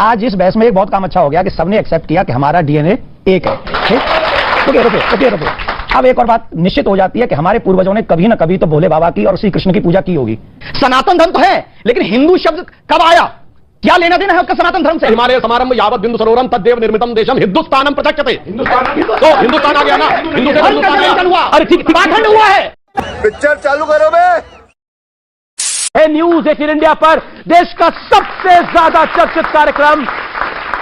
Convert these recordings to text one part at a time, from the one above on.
आज इस बहस में एक बहुत काम अच्छा हो गया कि सबने एक्सेप्ट किया कि हमारा डीएनए एक है। ठीक, रुकिए। अब एक और बात निश्चित हो जाती है कि हमारे पूर्वजों ने कभी ना कभी तो भोले बाबा की और श्री कृष्ण की पूजा की होगी। सनातन धर्म तो है, लेकिन हिंदू शब्द कब आया? क्या लेना देना है उसका सनातन धर्म से? हमारे समारंभ यावत बिंदु सरोवरम तद्देव निर्मितम देशम हिंदुस्तानम प्रचक्षते। तो हिंदुस्तान आ गया ना, हिंदू से हिंदुस्तान आ गया। हुआ। अरे ठीक पाखंड हुआ है। पिक्चर चालू करो बे। न्यूज 18 इंडिया पर देश का सबसे ज्यादा चर्चित कार्यक्रम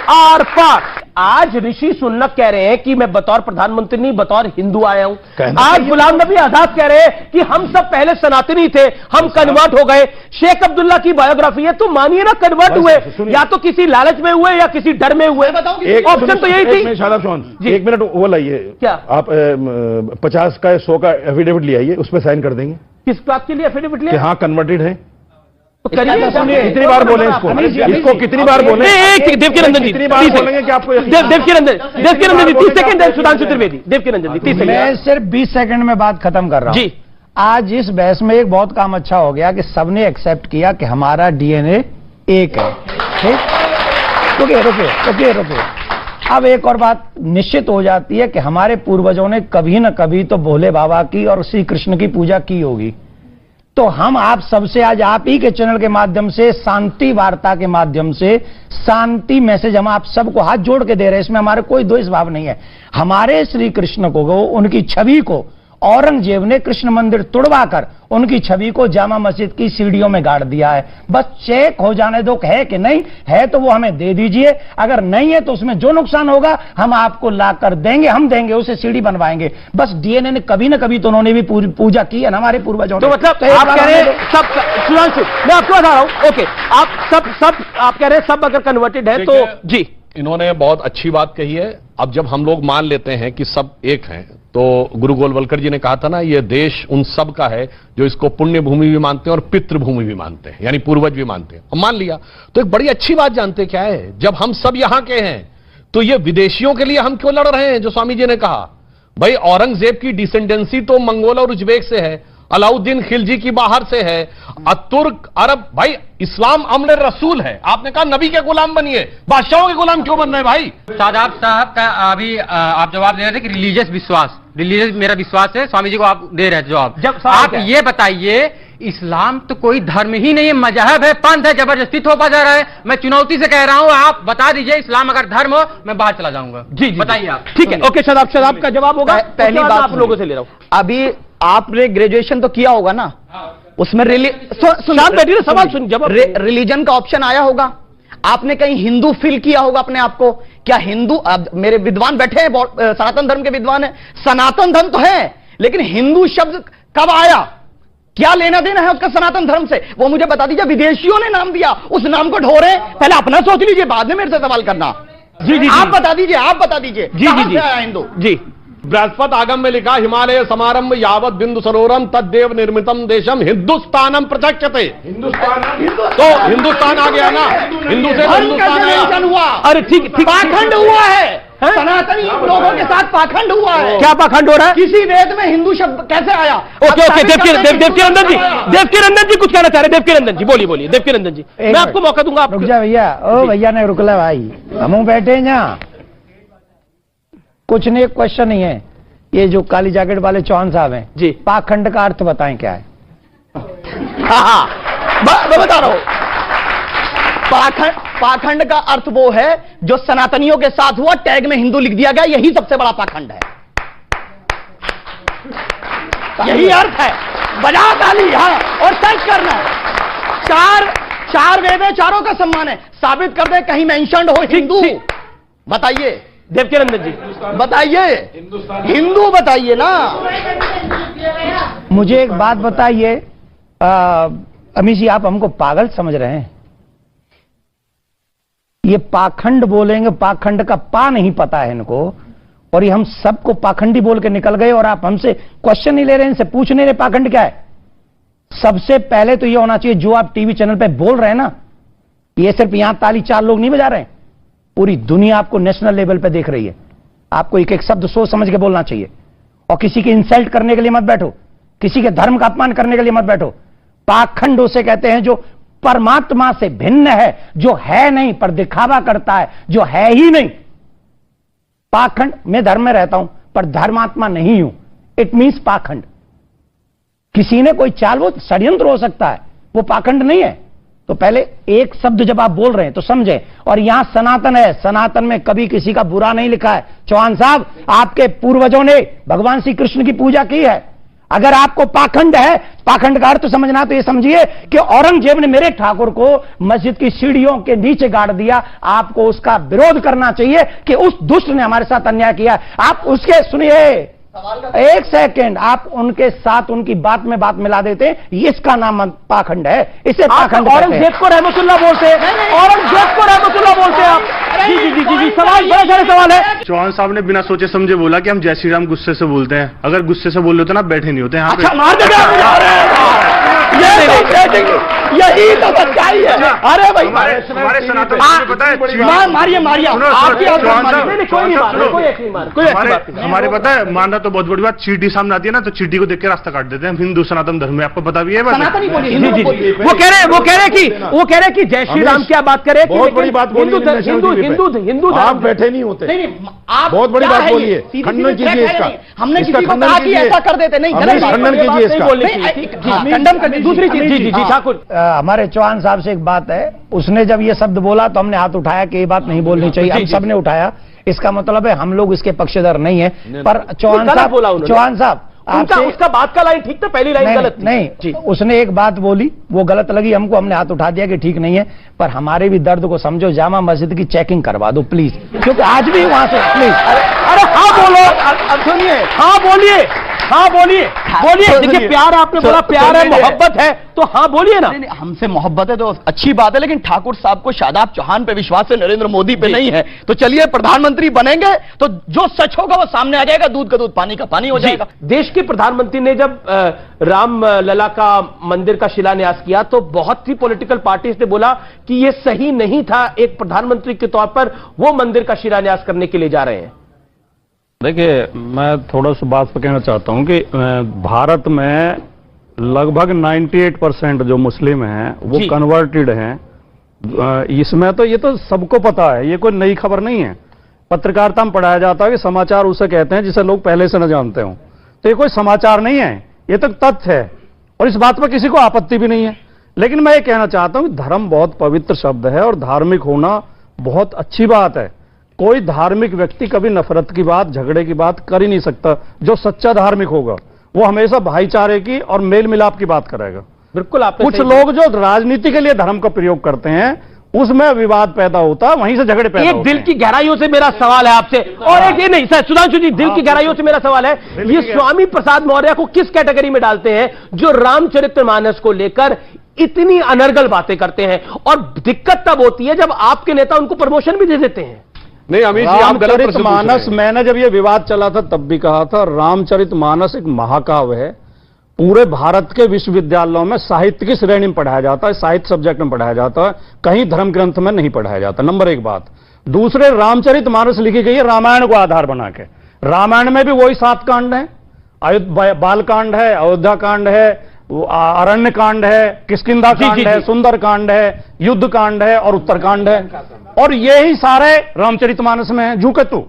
आर पार। आज ऋषि सुन्नत कह रहे हैं कि मैं बतौर प्रधानमंत्री नहीं बतौर हिंदू आया हूं। आज गुलाम नबी आजाद कह रहे हैं कि हम सब पहले सनातनी थे, हम कन्वर्ट हो गए। शेख अब्दुल्ला की बायोग्राफी है, तो मानिए ना कन्वर्ट हुए, या तो किसी लालच में हुए या किसी डर में हुए। ऑप्शन तो यही थी। शादाब चौहान एक मिनट वो लाइए, क्या आप 50 का 100 का एफिडेविट ले आइए, उस पर साइन कर देंगे। किस बात के लिए एफिडेविट ले? हाँ कन्वर्टेड है। तो कितनी बार बोले इसको कितनी बार बोले? देवकीनंदन जी कितनी बार बोलेंगे कि आपको देवकीनंदन जी 30 सेकंड है। सुधांशु त्रिवेदी, देवकीनंदन जी 30 सेकंड। मैं सिर्फ 20 सेकंड में बात खत्म कर रहा हूं। जी, आज इस बहस में एक बहुत काम अच्छा हो गया कि सबने एक्सेप्ट किया कि हमारा डीएनए एक है। ठीक, रुकिए। अब एक और बात निश्चित हो जाती है कि हमारे पूर्वजों ने कभी न कभी तो भोले बाबा की और श्री कृष्ण की पूजा की होगी। तो हम आप सबसे आज आप ही के चैनल के माध्यम से शांति वार्ता के माध्यम से शांति मैसेज हम आप सबको हाथ जोड़ के दे रहे हैं। इसमें हमारे कोई द्वेष भाव नहीं है। हमारे श्री कृष्ण को, उनकी छवि को औरंगजेब ने कृष्ण मंदिर तुड़वाकर उनकी छवि को जामा मस्जिद की सीढ़ियों में गाड़ दिया है। बस चेक हो जाने दो है कि नहीं है, तो वो हमें दे दीजिए। अगर नहीं है तो उसमें जो नुकसान होगा हम आपको ला कर देंगे, हम देंगे, उसे सीढ़ी बनवाएंगे। बस डीएनए ने कभी ना कभी तो उन्होंने भी पूजा की है ना हमारे पूर्वजों ने। तो मतलब आप कह रहे हैं सब, सुधांशु मैं आपको बता रहा हूं, ओके, आप सब आप कह रहे हैं सब अगर कन्वर्टेड है तो जी। इन्होंने बहुत अच्छी बात कही है। अब जब हम लोग मान लेते हैं कि सब एक हैं, तो गुरु गोलवलकर जी ने कहा था ना, ये देश उन सब का है जो इसको पुण्य भूमि भी मानते हैं और पितृभूमि भी मानते हैं, यानी पूर्वज भी मानते हैं। हम मान लिया तो एक बड़ी अच्छी बात जानते क्या है, जब हम सब यहां के हैं तो ये विदेशियों के लिए हम क्यों लड़ रहे हैं? जो स्वामी जी ने कहा, भाई औरंगजेब की डिसेंडेंसी तो मंगोल और उज्बेक से है, अलाउद्दीन खिलजी की बाहर से है, तुर्क अरब, भाई इस्लाम अमर रसूल है। आपने कहा नबी के गुलाम बनिए, बादशाहों के गुलाम क्यों बन रहे भाई? शादाब साहब का अभी आप जवाब दे रहे थे कि रिलीजियस विश्वास, रिलीजियस मेरा विश्वास है, स्वामी जी को आप दे रहे थे जवाब। जब आप ये बताइए, इस्लाम तो कोई धर्म ही नहीं है, मजहब है, पंथ है, जबरदस्ती थोपा जा रहा है। मैं चुनौती से कह रहा हूं, आप बता दीजिए इस्लाम अगर धर्म हो, मैं बाहर चला जाऊंगा। जी बताइए आप। ठीक है, ओके, शादाब का जवाब होगा। पहली बात आप लोगों से ले रहा हूं। अभी आपने ग्रेजुएशन तो किया होगा ना, उसमें सवाल सुन, जवाब रिलीजन का ऑप्शन आया होगा। आपने कहीं हिंदू फील किया होगा अपने आप को? क्या हिंदू, अब मेरे विद्वान बैठे हैं, सनातन धर्म के विद्वान हैं, सनातन धर्म तो है, लेकिन हिंदू शब्द कब आया? क्या लेना देना है उसका सनातन धर्म से? वो मुझे बता दीजिए। विदेशियों ने नाम दिया, उस नाम को ढो रहे हैं। पहले अपना सोच लीजिए, बाद में मेरे से सवाल करना। जी, आप बता दीजिए जी आया हिंदू? जी, बृहस्पति आगम में लिखा, हिमालय समारंभ यावत बिंदु सरोवरम तद्देव निर्मितम देशम हिंदुस्तानम प्रचक्षते। तो हिंदुस्तान आ गया ना, हिंदू से हिंदुस्तान आया। हुआ। अरे ठीक, पाखंड हुआ है, सनातनी लोगों के साथ पाखंड हुआ है। क्या पाखंड हो रहा है? किसी वेद में हिंदू शब्द कैसे आया? ओके, देवकीनंदन जी कुछ कहना चाह रहे? देवकीनंदन जी बोलिए, देवकीनंदन जी, मैं आपको मौका दूंगा। रुक जा भैया, ओ भैया ने रुकला भाई, हम बैठे हैं यहाँ, कुछ नहीं, क्वेश्चन नहीं है। ये जो काली जैकेट वाले चौहान साहब हैं जी, पाखंड का अर्थ बताएं क्या है? मैं बता रहा हूं। पाखंड का अर्थ वो है जो सनातनियों के साथ हुआ, टैग में हिंदू लिख दिया गया, यही सबसे बड़ा पाखंड है। यही अर्थ है। बजा ताली, हाँ, और सर्च करना है। चार वेद है, चारों का सम्मान है। साबित कर दे कहीं मेंशन्ड हो हिंदू। बताइए देवकीनंदन जी, बताइए, हिंदू बताइए ना। मुझे एक बात बताइए, अमीश जी, आप हमको पागल समझ रहे हैं? ये पाखंड बोलेंगे, पाखंड का पा नहीं पता है इनको, और ये हम सबको पाखंडी बोल के निकल गए, और आप हमसे क्वेश्चन नहीं ले रहे, इनसे पूछ नहीं रहे पाखंड क्या है। सबसे पहले तो ये होना चाहिए, जो आप टीवी चैनल पे बोल रहे हैं ना, ये सिर्फ यहां ताली 4 लोग नहीं बजा रहे हैं, पूरी दुनिया आपको नेशनल लेवल पे देख रही है। आपको एक एक शब्द सोच समझ के बोलना चाहिए, और किसी की इंसल्ट करने के लिए मत बैठो, किसी के धर्म का अपमान करने के लिए मत बैठो। पाखंड उसे कहते हैं जो परमात्मा से भिन्न है, जो है नहीं पर दिखावा करता है, जो है ही नहीं। पाखंड, मैं धर्म में रहता हूं पर धर्मात्मा नहीं हूं, इट मीन्स पाखंड। किसी ने कोई चाल, वो षड्यंत्र हो सकता है, वो पाखंड नहीं है। तो पहले एक शब्द जब आप बोल रहे हैं तो समझें। और यहां सनातन है, सनातन में कभी किसी का बुरा नहीं लिखा है। चौहान साहब, आपके पूर्वजों ने भगवान श्री कृष्ण की पूजा की है। अगर आपको पाखंड है, पाखंड का अर्थ समझना, तो ये समझिए कि औरंगजेब ने मेरे ठाकुर को मस्जिद की सीढ़ियों के नीचे गाड़ दिया। आपको उसका विरोध करना चाहिए कि उस दुष्ट ने हमारे साथ अन्याय किया। आप उसके, सुनिए एक सेकंड, आप उनके साथ उनकी बात में बात मिला देते हैं, इसका नाम पाखंड है। इसे पाखंड। औरंगजेब को रहमतुल्लाह बोलते हैं, औरंगजेब को रहमतुल्लाह बोलते हैं आप। जी जी जी जी, सवाल, बड़े सारे सवाल है। चौहान साहब ने बिना सोचे समझे बोला कि हम जय श्री राम गुस्से से बोलते हैं। अगर गुस्से से बोल रहे होते ना, बैठे नहीं होते यहाँ पे। अच्छा, मार दे, यही तो सच्चाई है। अरे भाई, हमारे सनातन पता है, मारिए मारिए, हमारे पता है, मानना तो बहुत बड़ी बात, चींटी सामने आती है ना, तो चींटी को देख के रास्ता काट देते हैं। हम हिंदू सनातन धर्म में, आपको पता भी है। वो कह रहे कि जय श्री राम क्या बात करे, बहुत बड़ी बात बोली हिंदू आप बैठे नहीं होते। बहुत बड़ी बात बोली है, खंडन कीजिए इसका। हमने किसी को कहा कि ऐसा कर देते, नहीं, खंडन कीजिए इसका। खंडन कर दूसरी चीज। जी ठाकुर, हमारे चौहान साहब से एक बात है, उसने जब ये शब्द बोला तो हमने हाथ उठाया कि ये बात नहीं बोलनी चाहिए। हम सबने उठाया। इसका मतलब है हम लोग इसके पक्षधर नहीं है। पर चौहान साहब उसका बात का लाइन ठीक था, पहली लाइन गलत थी। नहीं, उसने एक बात बोली, वो गलत लगी हमको, हमने हाथ उठा दिया कि ठीक नहीं है। पर हमारे भी दर्द को समझो, जामा मस्जिद की चेकिंग करवा दो प्लीज, क्योंकि आज भी वहां से प्लीज। अरे हाँ बोलो, सुनिए, हाँ बोलिए, हाँ बोलिए, बोलिए। देखिए, प्यार आपने बोला, प्यार है, मोहब्बत है, तो हाँ बोलिए ना। हमसे मोहब्बत है तो अच्छी बात है, लेकिन ठाकुर साहब को शादाब चौहान पे विश्वास है, नरेंद्र मोदी पे नहीं है। तो चलिए, प्रधानमंत्री बनेंगे तो जो सच होगा वो सामने आ जाएगा, दूध का दूध, पानी का पानी हो जाएगा। देश के प्रधानमंत्री ने जब राम लला का मंदिर का शिलान्यास किया तो बहुत सी पॉलिटिकल पार्टीज ने बोला कि यह सही नहीं था, एक प्रधानमंत्री के तौर पर वो मंदिर का शिलान्यास करने के लिए जा रहे हैं। देखिए, मैं थोड़ा सा बात पर कहना चाहता हूं कि भारत में लगभग 98% जो मुस्लिम हैं वो कन्वर्टेड हैं। इसमें तो ये तो सबको पता है, ये कोई नई खबर नहीं है। पत्रकारिता में पढ़ाया जाता है कि समाचार उसे कहते हैं जिसे लोग पहले से न जानते हों। तो ये कोई समाचार नहीं है, ये तो तथ्य है, और इस बात पर किसी को आपत्ति भी नहीं है। लेकिन मैं ये कहना चाहता हूं कि धर्म बहुत पवित्र शब्द है और धार्मिक होना बहुत अच्छी बात है। कोई धार्मिक व्यक्ति कभी नफरत की बात, झगड़े की बात कर ही नहीं सकता। जो सच्चा धार्मिक होगा वो हमेशा भाईचारे की और मेल मिलाप की बात करेगा। बिल्कुल। आप कुछ लोग जो राजनीति के लिए धर्म का प्रयोग करते हैं, उसमें विवाद पैदा होता है, वहीं से झगड़े पैदा होते हैं। एक दिल की गहराइयों से मेरा सवाल है आपसे, और एक ये नहीं सर, सुधांशु जी, दिल की गहराइयों से मेरा सवाल है, ये स्वामी प्रसाद मौर्य को किस कैटेगरी में डालते हैं जो रामचरितमानस को लेकर इतनी अनर्गल बातें करते हैं? और दिक्कत तब होती है जब आपके नेता उनको प्रमोशन भी दे देते हैं। नहीं अमित जी, आप गलत प्रश्न पूछ रहे हैं। रामचरितमानस, मैंने जब ये विवाद चला था तब भी कहा था, रामचरितमानस एक महाकाव्य है। पूरे भारत के विश्वविद्यालयों में साहित्य की श्रेणी में पढ़ाया जाता है, साहित्य सब्जेक्ट में पढ़ाया जाता है, कहीं धर्म ग्रंथ में नहीं पढ़ाया जाता। नंबर एक बात। दूसरे, रामचरितमानस लिखी गई है रामायण को आधार बना के। रामायण में भी वही 7 कांड है, बालकांड है, अयोध्या कांड है, अरण्य कांड है, किष्किंधा कांड है, सुंदर कांड है, युद्ध कांड है और उत्तरकांड है, और ये ही सारे रामचरितमानस में है। झूके तू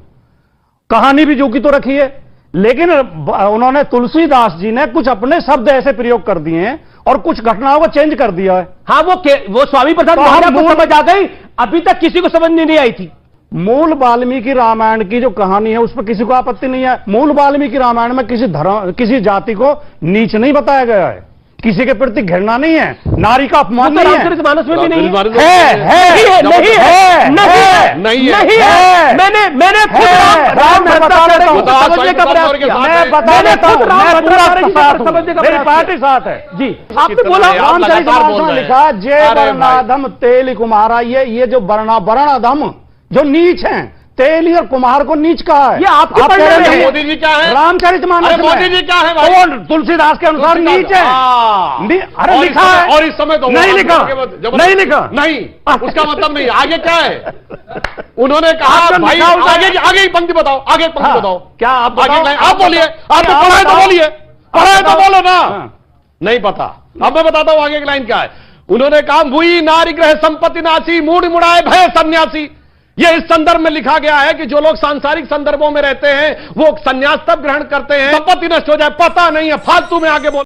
कहानी भी झूकी तो रखी है, लेकिन उन्होंने, तुलसीदास जी ने कुछ अपने शब्द ऐसे प्रयोग कर दिए हैं और कुछ घटनाओं को चेंज कर दिया है। हाँ, वो स्वामी प्रसाद मौर्य को समझ आ गई, अभी तक किसी को समझ नहीं आई थी। मूल वाल्मीकि रामायण की जो कहानी है उस पर किसी को आपत्ति नहीं है। मूल वाल्मीकि रामायण में किसी धर्म, किसी जाति को नीच नहीं बताया गया है, किसी के प्रति घृणा नहीं है, नारी का अपमान नहीं है। रामचरितमानस में भी नहीं है। नहीं है, नहीं है, नहीं है। मैंने खुद राम बता देता हूं, समझने का प्रयास किया। मैं बता देता हूं, मैं पूरा समझने का, मेरी पार्टी साथ है जी। आपने बोला रामचरितमानस में लिखा, जय वर्णाधम तेली कुमारा, ये जो वर्णाधम जो नीच हैं, तेली और कुमार को नीच कहा है। ये आपके पढ़ने में है। मोदी जी क्या है? रामचरितमानस में मोदी जी क्या है भाई? वो तुलसीदास के अनुसार नीच है। अरे लिखा है, और इस समय तो नहीं लिखा, नहीं लिखा, नहीं, उसका मतलब नहीं। आगे क्या है? उन्होंने कहा भाई, आगे ही पंक्ति बताओ, आगे पंक्ति बताओ। क्या आप बोलिए, आप तो पढ़ाए तो बोलिए, पढ़ाए तो बोलो ना। नहीं पता, अब मैं बताता हूं आगे की लाइन क्या है। उन्होंने कहा भूई नारी ग्रह संपत्ति नासी, मूड मुड़ाए भय सन्यासी। ये इस संदर्भ में लिखा गया है कि जो लोग सांसारिक संदर्भों में रहते हैं वो संन्यास तब ग्रहण करते हैं, संपत्ति नष्ट हो जाए, पता नहीं है, फालतू में आगे बोल